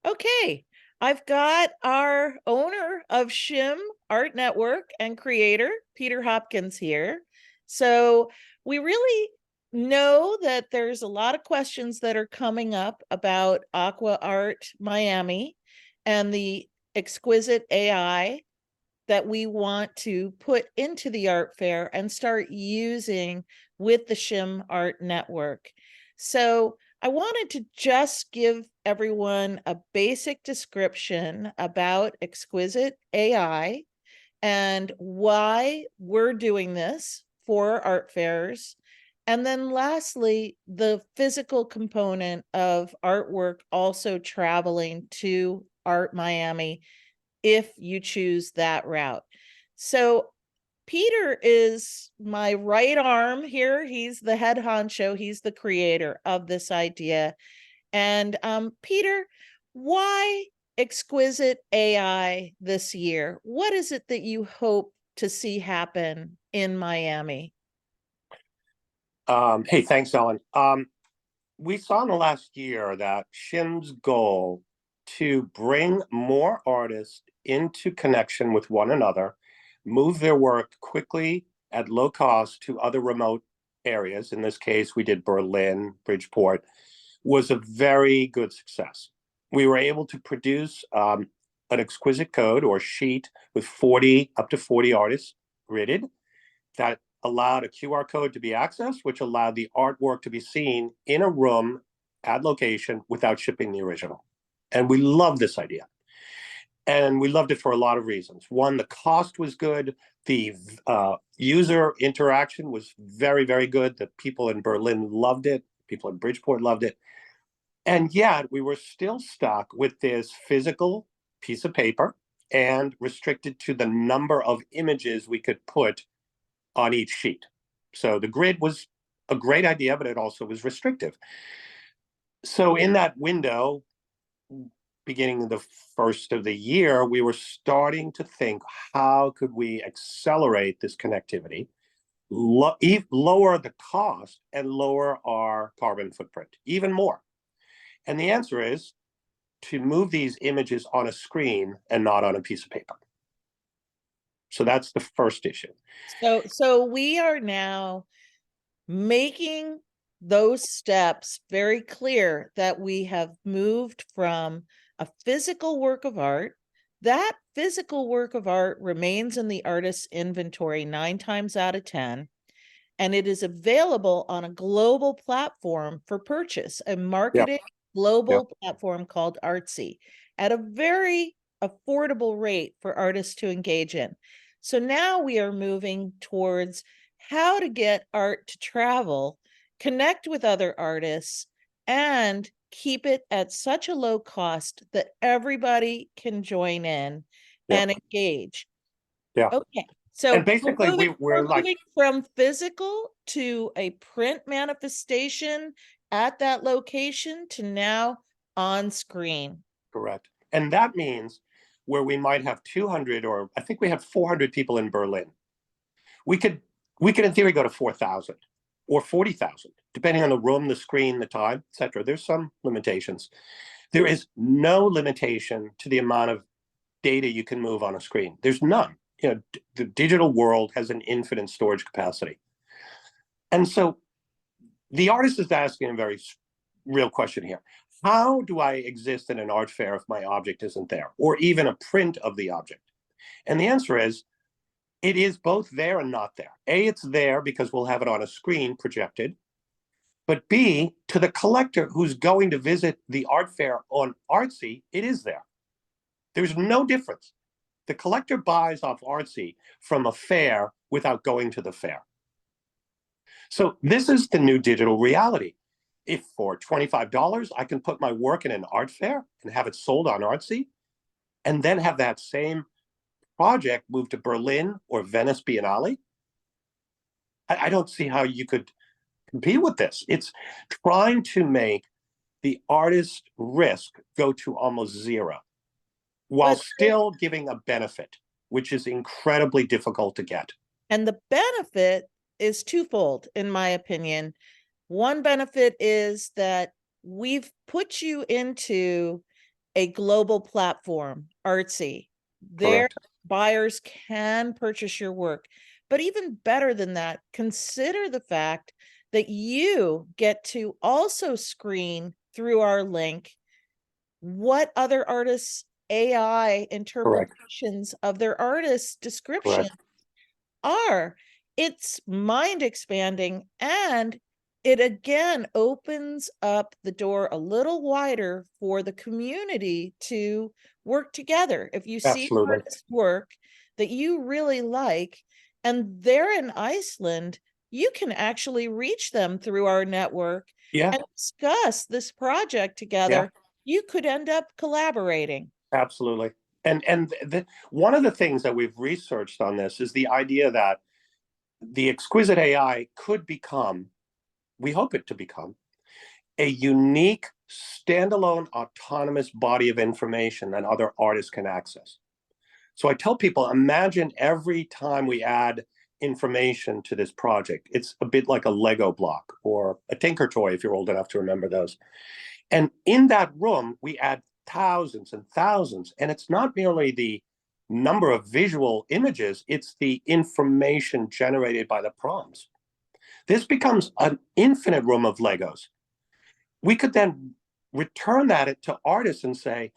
Okay, I've got our owner of Shim Art Network and creator, Peter Hopkins here. So we really know that there's a lot of questions that are coming up about Aqua Art Miami and the Exquisite AI that we want to put into the art fair and start using with the Shim Art Network. So I wanted to just give everyone a basic description about Exquisite AI and why we're doing this for art fairs. And then lastly, the physical component of artwork also traveling to Art Miami if you choose that route. So Peter is my right arm here. He's the head honcho. He's the creator of this idea. And Peter, why Exquisite AI this year? What is it that you hope to see happen in Miami? Hey, thanks, Ellen. We saw in the last year that Shim's goal to bring more artists into connection with one another, move their work quickly at low cost to other remote areas. In this case, we did Berlin, Bridgeport, was a very good success. We were able to produce an exquisite code or sheet with 40, up to 40 artists gridded that allowed a QR code to be accessed, which allowed the artwork to be seen in a room at location without shipping the original. And we loved this idea. And we loved it for a lot of reasons. One, the cost was good. The user interaction was very, very good. The people in Berlin loved it. People in Bridgeport loved it. And yet we were still stuck with this physical piece of paper and restricted to the number of images we could put on each sheet. So the grid was a great idea, but it also was restrictive. So in that window, beginning the first of the year, we were starting to think, how could we accelerate this connectivity, lower the cost, and lower our carbon footprint even more? And the answer is to move these images on a screen and not on a piece of paper. So that's the first issue. So we are now making those steps very clear that we have moved from a physical work of art. That physical work of art remains in the artist's inventory 9 times out of 10, and it is available on a global platform for purchase, a marketed global platform called Artsy, at a very affordable rate for artists to engage in. So now we are moving towards how to get art to travel, connect with other artists, and keep it at such a low cost that everybody can join in and engage. Yeah. Okay. So And basically, we're like moving from physical to a print manifestation at that location to now on screen. correct. And that means where we might have 200, or I think we have 400 people in Berlin, we could in theory go to 4,000 or 40,000, depending on the room, the screen, the time, etc. There's some limitations. There is no limitation to the amount of data you can move on a screen. There's none. You know, the digital world has an infinite storage capacity. And so the artist is asking a very real question here. How do I exist in an art fair if my object isn't there, or even a print of the object? And the answer is, it is both there and not there. A, it's there because we'll have it on a screen projected. But B, to the collector who's going to visit the art fair on Artsy, it is there. There's no difference. The collector buys off Artsy from a fair without going to the fair. So this is the new digital reality. If for $25, I can put my work in an art fair and have it sold on Artsy, and then have that same project moved to Berlin or Venice Biennale, I don't see how you could compete with this. It's trying to make the artist risk go to almost zero while still giving a benefit, which is incredibly difficult to get. And the benefit is twofold, in my opinion. One benefit is that we've put you into a global platform, Artsy. Their Correct. buyers can purchase your work. But even better than that, consider the fact that you get to also screen through our link what other artists' AI Correct. interpretations of their artist's description Correct. are. It's mind expanding, and it again opens up the door a little wider for the community to work together. If you see an Absolutely. artist's work that you really like and they're in Iceland, you can actually reach them through our network Yeah. and discuss this project Yeah. together. You could end up collaborating. Absolutely. And one of the things that we've researched on this is the idea that the exquisite AI could become, we hope it to become, a unique, standalone, autonomous body of information that other artists can access. So I tell people, imagine every time we add information to this project, it's a bit like a Lego block or a Tinker Toy, if you're old enough to remember those. And in that room, we add thousands and thousands. And it's not merely the number of visual images, it's the information generated by the prompts. This becomes an infinite room of Legos. We could then return that to artists and say,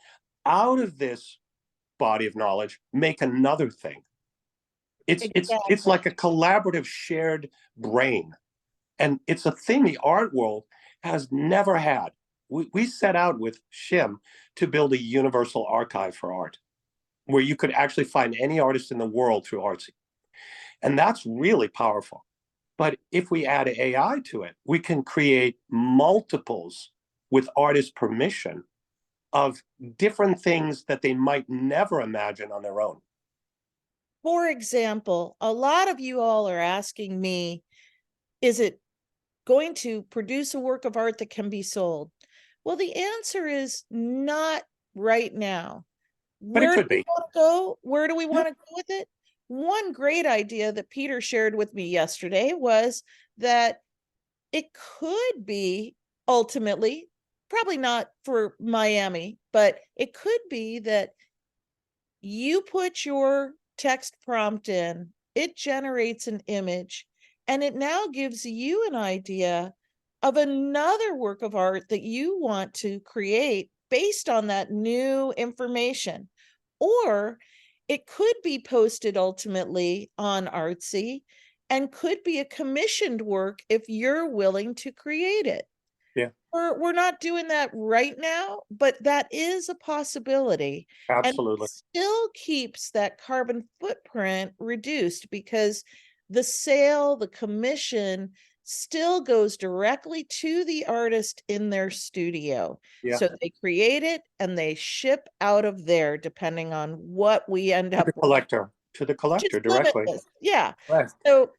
out of this body of knowledge, make another thing. It's Exactly. like a collaborative shared brain. And it's a thing the art world has never had. We set out with Shim to build a universal archive for art where you could actually find any artist in the world through Artsy. And that's really powerful. But if we add AI to it, we can create multiples with artist permission of different things that they might never imagine on their own. For example, a lot of you all are asking me, is it going to produce a work of art that can be sold? Well, the answer is not right now. But it Where do could we be. want to go? Where do we Yeah. want to go with it? One great idea that Peter shared with me yesterday was that it could be ultimately, probably not for Miami, but it could be that you put your text prompt in, it generates an image, and it now gives you an idea of another work of art that you want to create based on that new information. Or it could be posted ultimately on Artsy and could be a commissioned work if you're willing to create it. Yeah, We're not doing that right now, but that is a possibility. And absolutely. still keeps that carbon footprint reduced because the sale, the commission still goes directly to the artist in their studio. Yeah. So they create it and they ship out of there depending on what we end To the up with, collector, to the which is collector directly. limitless. Yeah. Right. So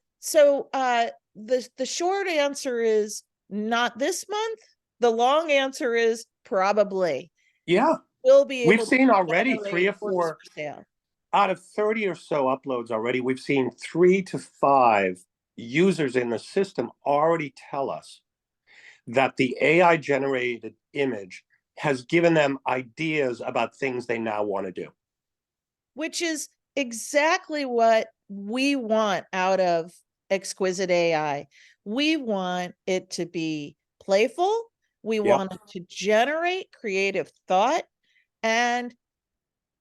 the short answer is not this month. The long answer is probably. Yeah. We'll be We've able to seen already three generate or works four for sale. out of 30 or so uploads already. We've seen 3 to 5 users in the system already tell us that the AI generated image has given them ideas about things they now want to do. Which is exactly what we want out of Exquisite AI. We want it to be playful. We Yep. want it to generate creative thought. And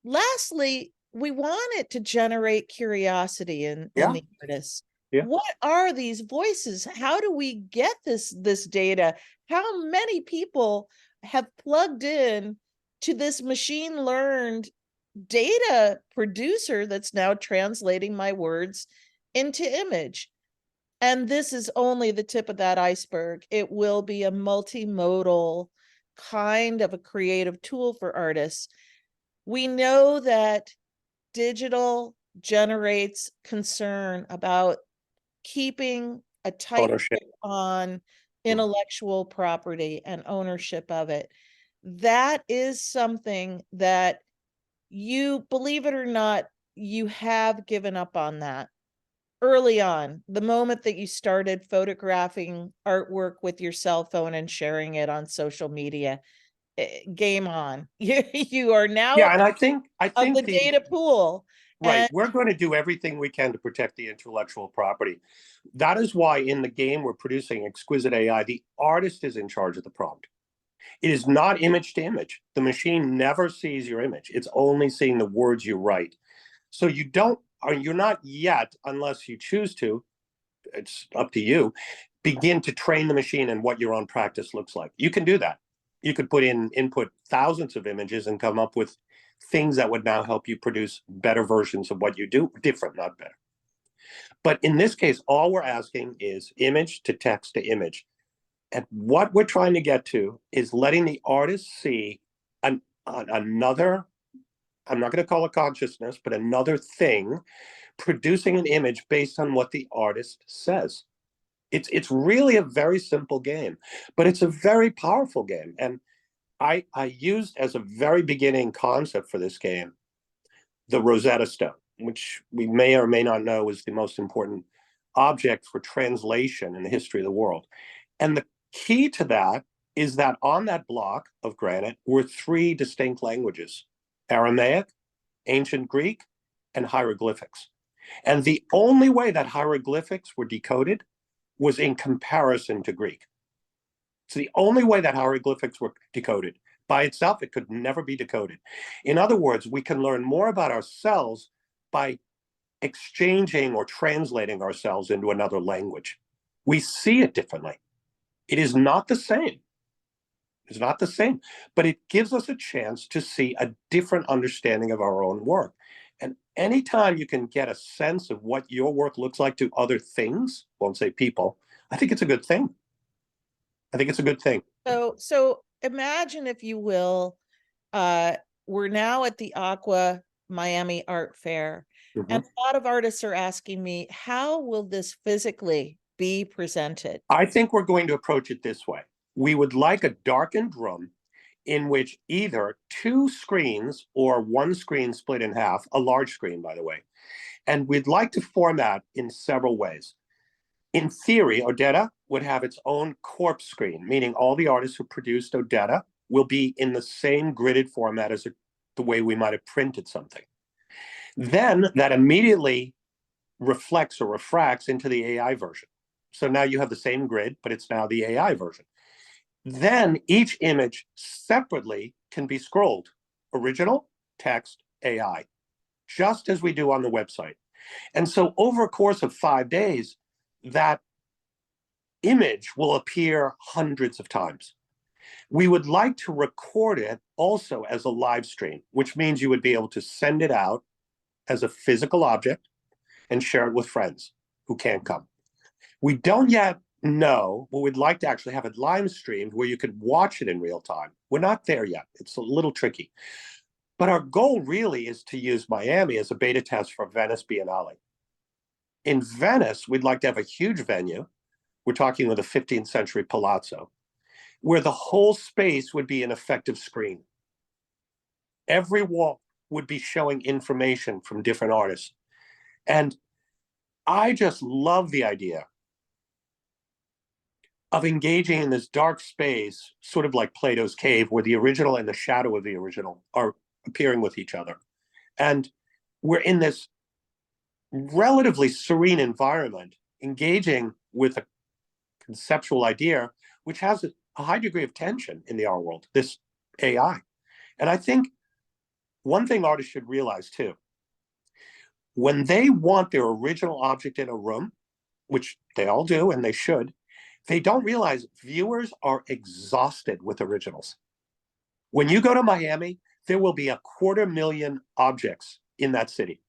lastly, we want it to generate curiosity in Yeah. the artists. Yeah. What are these voices? How do we get this data? How many people have plugged in to this machine learned data producer that's now translating my words into image? And this is only the tip of that iceberg. It will be a multimodal kind of a creative tool for artists. We know that digital generates concern about keeping a tight Ownership. grip on intellectual property and ownership of it. That is something that, you believe it or not, you have given up on that early on, the moment that you started photographing artwork with your cell phone and sharing it on social media. game on. You are now Yeah, and I of think the the data pool. right, And we're going to do everything we can to protect the intellectual property. That is why in the game we're producing Exquisite AI, the artist is in charge of the prompt. It is not image to image. The machine never sees your image. It's only seeing the words you write. So you don't, or you're not yet, unless you choose to, it's up to you, begin to train the machine in what your own practice looks like. You can do that. You could input thousands of images and come up with things that would now help you produce better versions of what you do, different, not better. But in this case, all we're asking is image to text to image. And what we're trying to get to is letting the artist see another, I'm not going to call it consciousness, but another thing producing an image based on what the artist says. It's really a very simple game, but it's a very powerful game. And I used as a very beginning concept for this game the Rosetta Stone, which we may or may not know is the most important object for translation in the history of the world. And the key to that is that on that block of granite were three distinct languages: Aramaic, Ancient Greek, and hieroglyphics. And the only way that hieroglyphics were decoded was in comparison to Greek. It's the only way that hieroglyphics were decoded. By itself, it could never be decoded. In other words, we can learn more about ourselves by exchanging or translating ourselves into another language. We see it differently. It is not the same. It's not the same, but it gives us a chance to see a different understanding of our own work. And anytime you can get a sense of what your work looks like to other things, won't say people, I think it's a good thing. I think it's a good thing. so imagine, if you will, uh, we're now at the Aqua Miami Art Fair, Mhm. and a lot of artists are asking me, how will this physically be presented? I think we're going to approach it this way. We would like a darkened room in which either two screens or one screen split in half, a large screen, by the way, and we'd like to format in several ways. In theory, Odetta would have its own corpse screen, meaning all the artists who produced Odetta will be in the same gridded format as the way we might have printed something. Then that immediately reflects or refracts into the AI version. So now you have the same grid, but it's now the AI version. Then each image separately can be scrolled: original, text, AI, just as we do on the website. And so over a course of 5 days, that image will appear hundreds of times. We would like to record it also as a live stream, which means you would be able to send it out as a physical object and share it with friends who can't come. We don't yet know, but we'd like to actually have it live streamed where you could watch it in real time. We're not there yet. It's a little tricky. But our goal really is to use Miami as a beta test for Venice Biennale. In Venice, we'd like to have a huge venue. We're talking with a 15th century palazzo, where the whole space would be an effective screen. Every wall would be showing information from different artists. And I just love the idea of engaging in this dark space, sort of like Plato's cave, where the original and the shadow of the original are appearing with each other. And we're in this relatively serene environment, engaging with a conceptual idea, which has a high degree of tension in the art world, this AI. And I think one thing artists should realize too, when they want their original object in a room, which they all do and they should, they don't realize viewers are exhausted with originals. When you go to Miami, there will be 250,000 objects in that city.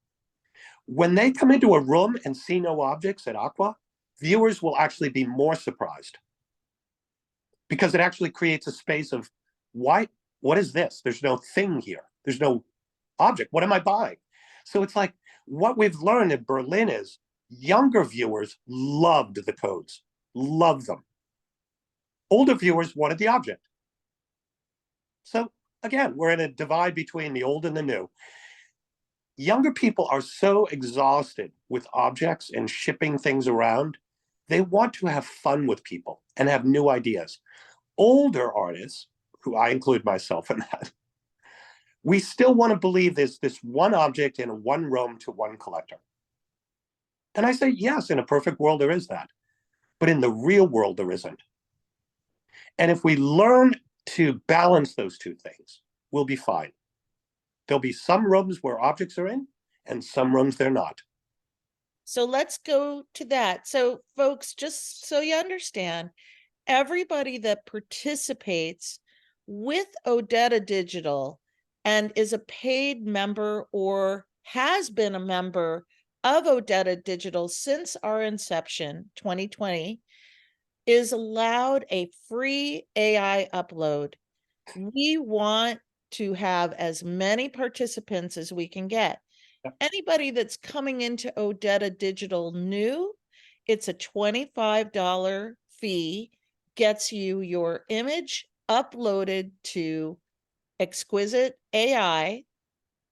When they come into a room and see no objects at Aqua, viewers will actually be more surprised, because it actually creates a space of, why? What is this? There's no thing here. There's no object. What am I buying? So it's like, what we've learned in Berlin is younger viewers loved the codes, loved them. Older viewers wanted the object. So again, we're in a divide between the old and the new. Younger people are so exhausted with objects and shipping things around. They want to have fun with people and have new ideas. Older artists who I include myself in that, we still want to believe there's this one object in one room to one collector. And I say, yes, in a perfect world, there is that. But in the real world, there isn't. And if we learn to balance those two things, we'll be fine. There'll be some rooms where objects are in and some rooms they're not. So let's go to that. So folks, just so you understand, everybody that participates with Odetta Digital and is a paid member or has been a member of Odetta Digital since our inception, 2020, is allowed a free AI upload. We want to have as many participants as we can get. Anybody that's coming into Odetta Digital new, it's a $25 fee, gets you your image uploaded to Exquisite AI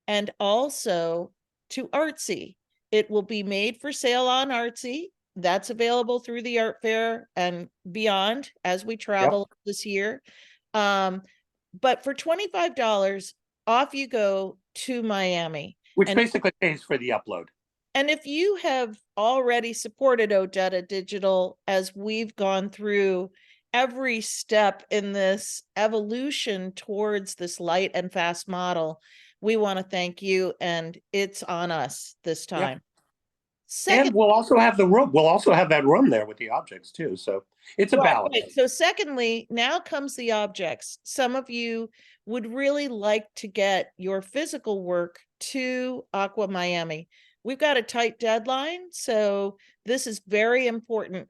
and also to Artsy. It will be made for sale on Artsy. That's available through the art fair and beyond as we travel this year. But for $25, off you go to Miami. Which And basically pays for the upload. and if you have already supported Odetta Digital as we've gone through every step in this evolution towards this light and fast model, we want to thank you, and it's on us this time. And we'll also have the room. We'll also have that room there with the objects too. So it's a balance. Right. So secondly, now comes the objects. Some of you would really like to get your physical work to Aqua Miami. We've got a tight deadline, so this is very important.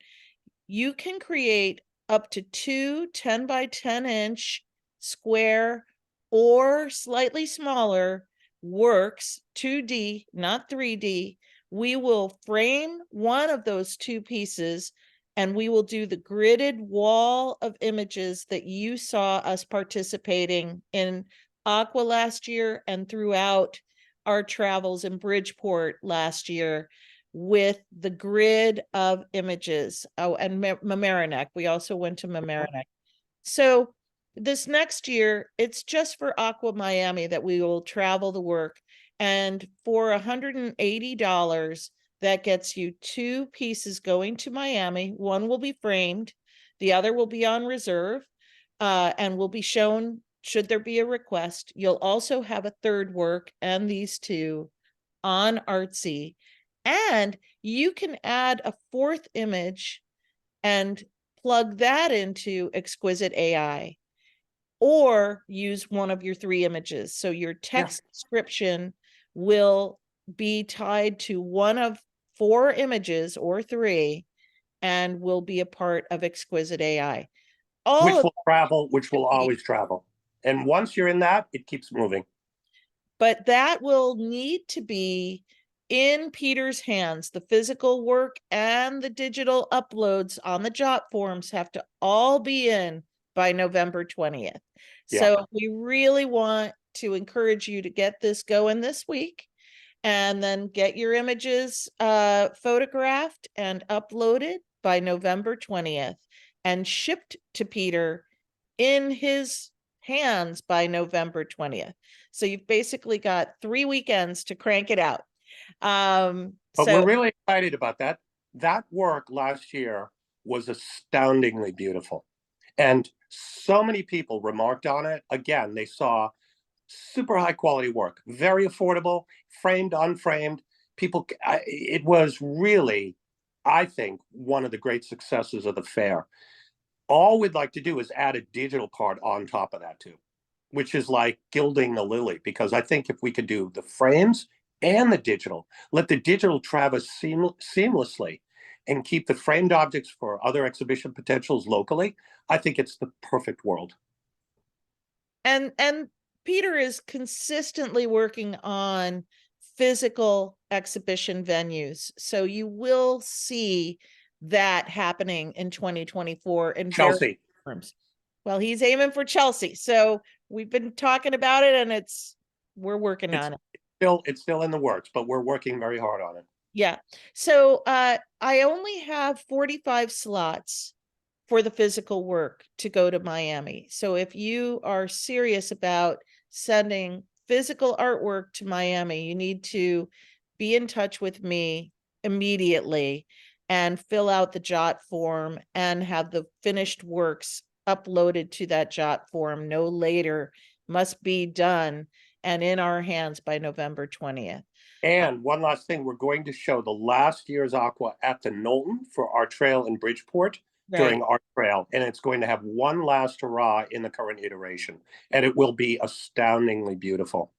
You can create up to two 10 by 10 inch square or slightly smaller works, 2D, not 3D. We will frame one of those two pieces and we will do the gridded wall of images that you saw us participating in Aqua last year and throughout our travels in Bridgeport last year with the grid of images. Oh, and Mamaroneck. We also went to Mamaroneck. So this next year, it's just for Aqua Miami that we will travel the work. And for $180, that gets you two pieces going to Miami. One will be framed, the other will be on reserve, and will be shown should there be a request. You'll also have a third work and these two on Artsy. And you can add a fourth image and plug that into Exquisite AI or use one of your three images. So your text description will be tied to one of four images or three and will be a part of Exquisite AI. Which will travel, which will always travel. And once you're in that, it keeps moving. But that will need to be in Peter's hands. The physical work and the digital uploads on the job forms have to all be in by November 20th. So we really want to encourage you to get this going this week and then get your images photographed and uploaded by November 20th and shipped to Peter in his hands by November 20th. So you've basically got 3 weekends to crank it out. But we're really excited about that. That work last year was astoundingly beautiful. And so many people remarked on it. Again, they saw super high quality work, very affordable, framed, unframed. It was really, I think, one of the great successes of the fair. All we'd like to do is add a digital part on top of that too, which is like gilding the lily, because I think if we could do the frames and the digital, let the digital travel seamlessly and keep the framed objects for other exhibition potentials locally, I think it's the perfect world. And Peter is consistently working on physical exhibition venues. So you will see that happening in 2024 in Chelsea. Terms. Well, he's aiming for Chelsea. So we've been talking about it and we're working on it. It's still in the works, but we're working very hard on it. Yeah. So I only have 45 slots for the physical work to go to Miami. So if you are serious about sending physical artwork to Miami, you need to be in touch with me immediately and fill out the JOT form and have the finished works uploaded to that JOT form no later, must be done and in our hands by November 20th. And one last thing, we're going to show the last year's Aqua at the Knowlton for our trail in Bridgeport Right. during our trail. And it's going to have one last hurrah in the current iteration. And it will be astoundingly beautiful.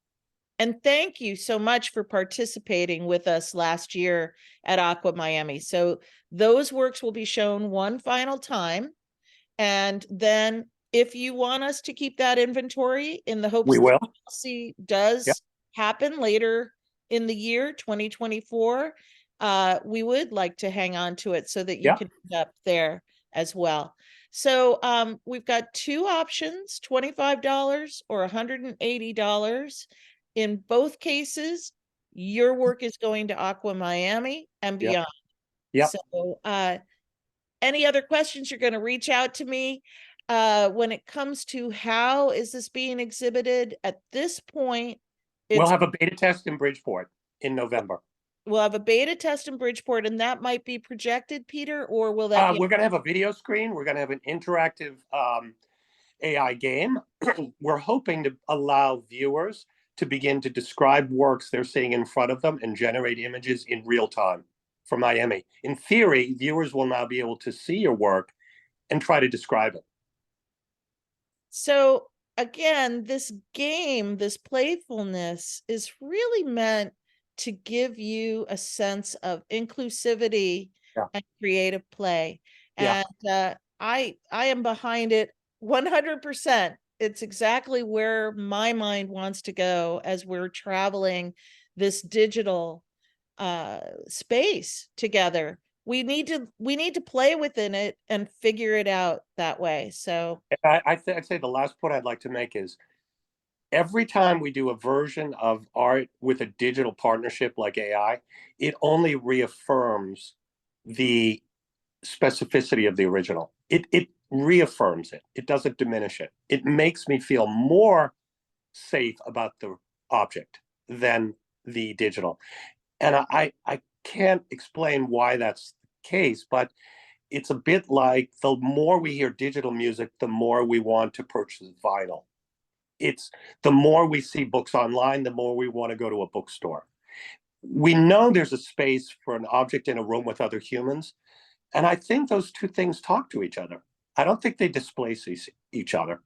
And thank you so much for participating with us last year at Aqua Miami. So those works will be shown one final time. And then if you want us to keep that inventory in the hopes We that will. see Yep. does happen later in the year 2024, we would like to hang on to it so that you Yep. can end up there as well. So we've got two options, $25 or $180. In both cases, your work is going to Aqua Miami and Yep. beyond. Yep. So any other questions, you're going to reach out to me. When it comes to how is this being exhibited at this point, We'll it's have a beta test in Bridgeport in November. we'll have a beta test in Bridgeport, and that might be projected, Peter, or will that be? We're going to have a video screen. We're going to have an interactive AI game. We're hoping to allow viewers to begin to describe works they're seeing in front of them and generate images in real time for Miami. In theory, viewers will now be able to see your work and try to describe it. So again, this game, this playfulness is really meant to give you a sense of inclusivity Yeah. and creative play. Yeah. And I am behind it 100%. It's exactly where my mind wants to go as we're traveling this digital space together. We need to play within it and figure it out that way. So I'd say the last point I'd like to make is every time we do a version of art with a digital partnership like AI, it only reaffirms the specificity of the original. It reaffirms it. It doesn't diminish it. It makes me feel more safe about the object than the digital. And I can't explain why that's the case, but it's a bit like the more we hear digital music, the more we want to purchase vinyl. It's the more we see books online, the more we want to go to a bookstore. We know there's a space for an object in a room with other humans. And I think those two things talk to each other. I don't think they displace each other.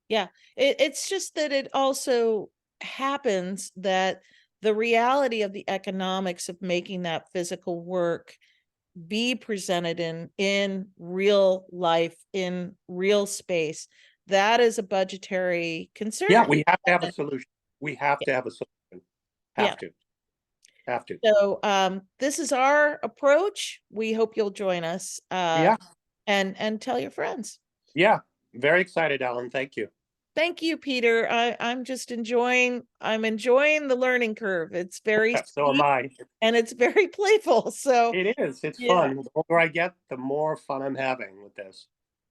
yeah, it's just that it also happens that the reality of the economics of making that physical work be presented in real life, in real space, that is a budgetary Yeah, concern. we have to have a solution. We have to have a solution. Yeah. Have to. Have to. So this is our approach. We hope you'll join us Yeah. and tell your friends. Yeah. Very excited, Alan. Thank you. Thank you, Peter. I'm just enjoying the learning curve. It's very So am steep I. and it's very playful. So It is. It's yeah. fun. The older I get, the more fun I'm having with this.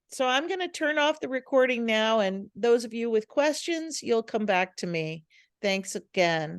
So I'm going to turn off the recording now, and those of you with questions, you'll come back to me. Thanks again.